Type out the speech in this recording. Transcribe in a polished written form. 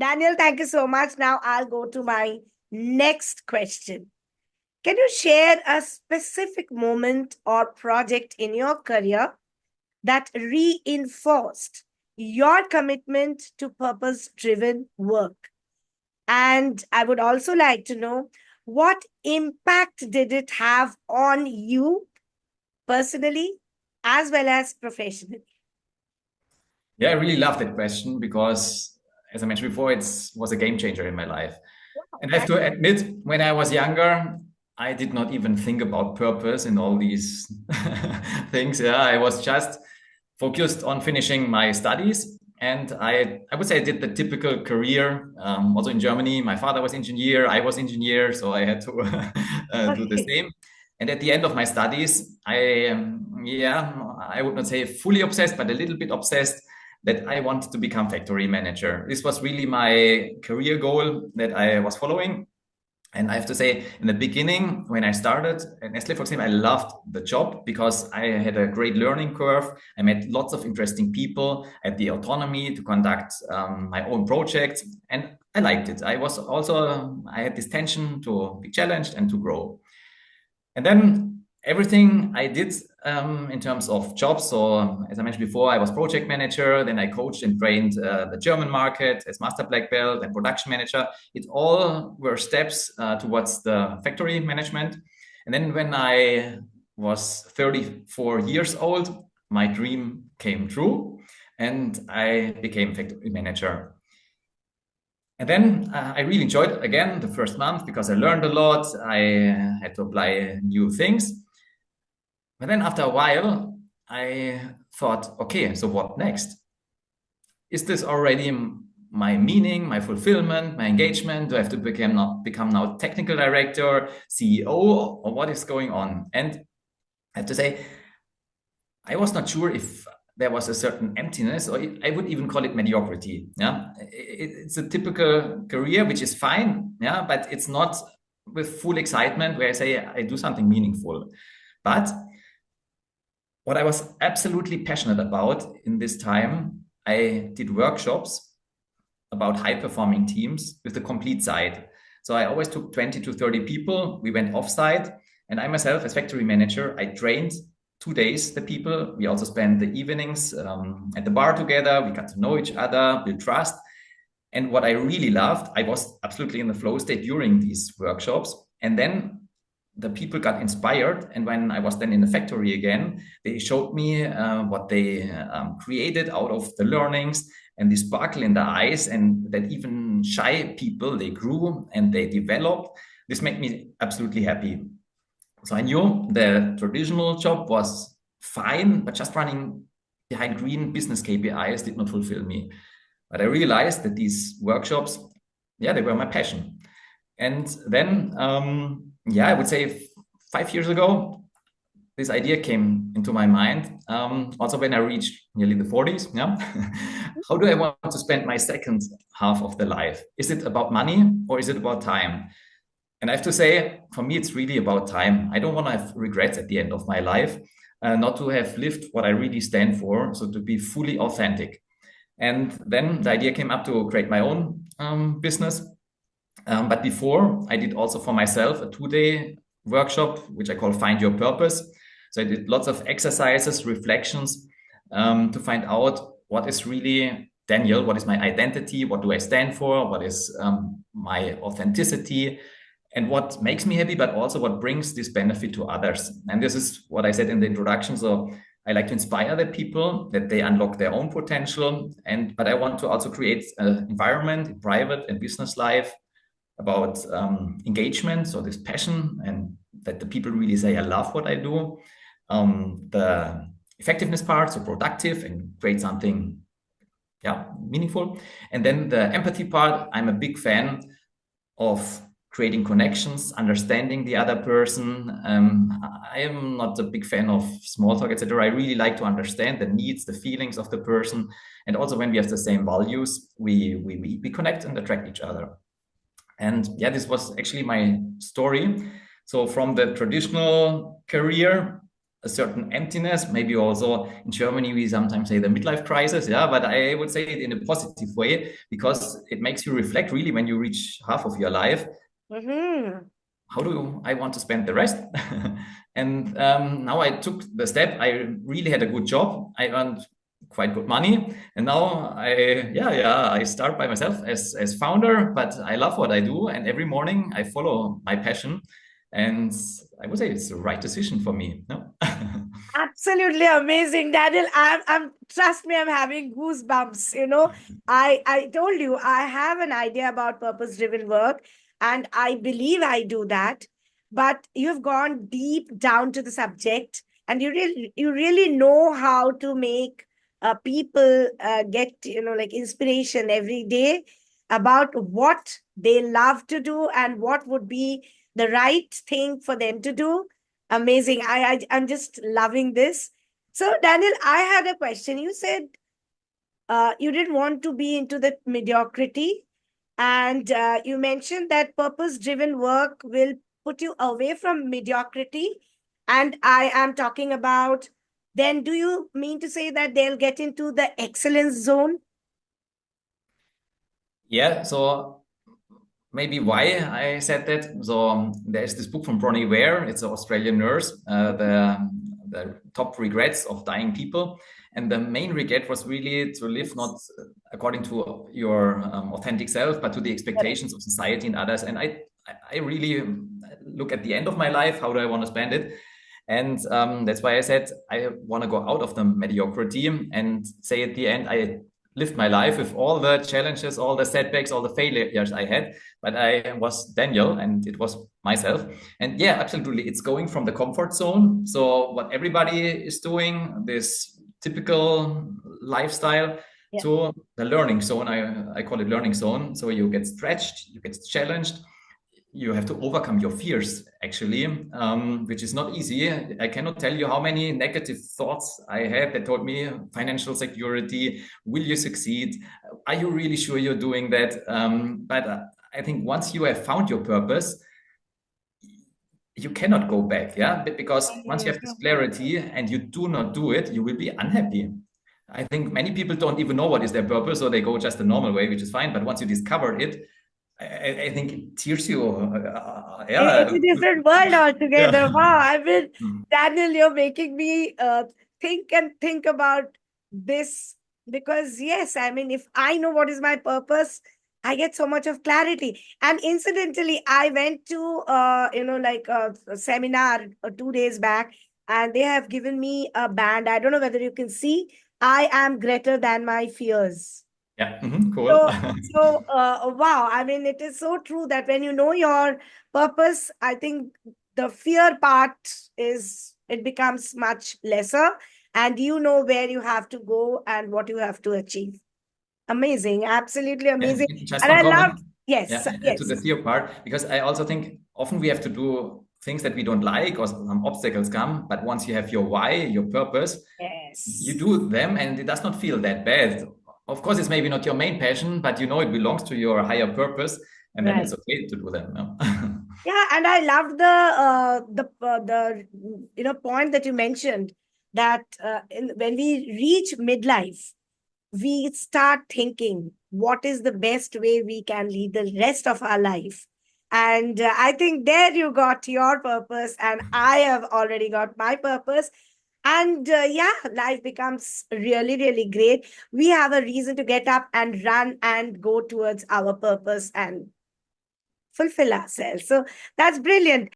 Daniel, thank you so much. Now I'll go to my next question. Can you share a specific moment or project in your career that reinforced your commitment to purpose driven work? And I would also like to know, what impact did it have on you personally as well as professionally? Yeah, I really love that question because, as I mentioned before, it was a game changer in my life. Wow, And I have to admit, when I was younger, I did not even think about purpose in all these things. Yeah, I was just focused on finishing my studies. And I would say I did the typical career. Also in Germany, my father was engineer, I was engineer, so I had to do the okay. same. And at the end of my studies, I would not say fully obsessed, but a little bit obsessed that I wanted to become factory manager. This was really my career goal that I was following. And I have to say, in the beginning, when I started at Nestle, for example, I loved the job because I had a great learning curve. I met lots of interesting people. I had the autonomy to conduct my own projects, and I liked it. I had this tension to be challenged and to grow. And then everything I did in terms of jobs. So as I mentioned before, I was project manager. Then I coached and trained the German market as master black belt and production manager. It all were steps towards the factory management. And then when I was 34 years old, my dream came true, and I became factory manager. And then I really enjoyed again the first month because I learned a lot. I had to apply new things. But then after a while, I thought, okay, so what next? Is this already my meaning, my fulfillment, my engagement? Do I have to become now technical director, CEO, or what is going on? And I have to say, I was not sure if there was a certain emptiness, or I would even call it mediocrity. Yeah, it's a typical career, which is fine. Yeah, but it's not with full excitement where I say I do something meaningful. But what I was absolutely passionate about in this time, I did workshops about high performing teams with the complete site. So I always took 20 to 30 people. We went offsite, and I myself, as factory manager, I trained 2 days the people. We also spent the evenings at the bar together. We got to know each other, build trust. And what I really loved, I was absolutely in the flow state during these workshops. And then the people got inspired. And when I was then in the factory again, they showed me what they created out of the learnings and the sparkle in the eyes, and that even shy people, they grew and they developed. This made me absolutely happy. So I knew the traditional job was fine, but just running behind green business KPIs did not fulfill me. But I realized that these workshops, yeah, they were my passion. And then, I would say 5 years ago, this idea came into my mind. Also, when I reached nearly the 40s, yeah, how do I want to spend my second half of the life? Is it about money or is it about time? And I have to say, for me, it's really about time. I don't want to have regrets at the end of my life, not to have lived what I really stand for. So to be fully authentic. And then the idea came up to create my own business. But before, I did also for myself a 2 day workshop, which I call Find Your Purpose. So I did lots of exercises, reflections to find out what is really Daniel, what is my identity, what do I stand for, what is my authenticity, and what makes me happy, but also what brings this benefit to others. And this is what I said in the introduction. So I like to inspire the people that they unlock their own potential, but I want to also create an environment in private and business life about engagement, so this passion, and that the people really say, I love what I do. The effectiveness part, so productive and create something, yeah, meaningful. And then the empathy part, I'm a big fan of creating connections, understanding the other person. I am not a big fan of small talk, etc. I really like to understand the needs, the feelings of the person, and also when we have the same values, we connect and attract each other. And yeah, this was actually my story. So from the traditional career, a certain emptiness, maybe also in Germany, we sometimes say the midlife crisis. Yeah, but I would say it in a positive way because it makes you reflect really when you reach half of your life. Mm-hmm. How do I want to spend the rest? And now I took the step. I really had a good job. I earned quite good money, and now I start by myself as founder. But I love what I do, and every morning I follow my passion, and I would say it's the right decision for me. No? Absolutely amazing, Daniel. I'm trust me, I'm having goosebumps. I told you I have an idea about purpose-driven work, and I believe I do that. But you've gone deep down to the subject, and you really know how to make people get like inspiration every day about what they love to do and what would be the right thing for them to do. Amazing. I'm just loving this. So, Daniel, I had a question. You said you didn't want to be into the mediocrity, and you mentioned that purpose-driven work will put you away from mediocrity. And I am talking about. Then, do you mean to say that they'll get into the excellence zone? Yeah. So maybe why I said that. So there's this book from Bronnie Ware. It's an Australian nurse. The top regrets of dying people, and the main regret was really to live not according to your authentic self, but to the expectations of society and others. And I really look at the end of my life. How do I want to spend it? And that's why I said I want to go out of the mediocrity and say at the end I lived my life with all the challenges, all the setbacks, all the failures I had. But I was Daniel and it was myself. And yeah, absolutely. It's going from the comfort zone. So what everybody is doing, this typical lifestyle, Yeah. to the learning zone. I call it learning zone. So you get stretched, you get challenged, you have to overcome your fears actually, which is not easy. I cannot tell you how many negative thoughts I had that told me financial security, will you succeed, are you really sure you're doing that? But I think once you have found your purpose, you cannot go back. Yeah, because once you have this clarity and you do not do it, you will be unhappy. I think many people don't even know what is their purpose, so they go just the normal way, which is fine. But once you discover it, I think it tears you. It's a different world altogether. Yeah. Wow. I mean, Mm. Daniel, you're making me think and think about this because, yes, I mean, if I know what is my purpose, I get so much of clarity. And incidentally, I went to, like a seminar 2 days back, and they have given me a band. I don't know whether you can see. I am greater than my fears. Yeah. Cool. Wow. I mean, it is so true that when you know your purpose, I think the fear part it becomes much lesser, and you know where you have to go and what you have to achieve. Amazing. Absolutely And amazing. just And one I loved, comment, yes, yeah, to the yes. fear part, because I also think often we have to do things that we don't like or some obstacles come, but once you have your why, your purpose, you Yes. do them and it does not feel that bad. Of course, it's maybe not your main passion, but you know it belongs to your higher purpose, and then it's Right. okay to do them. No? Yeah, and I loved the point that you mentioned that when we reach midlife, we start thinking what is the best way we can lead the rest of our life. And I think there you got your purpose, and I have already got my purpose. And yeah, life becomes really, really great. We have a reason to get up and run and go towards our purpose and fulfill ourselves. So that's brilliant.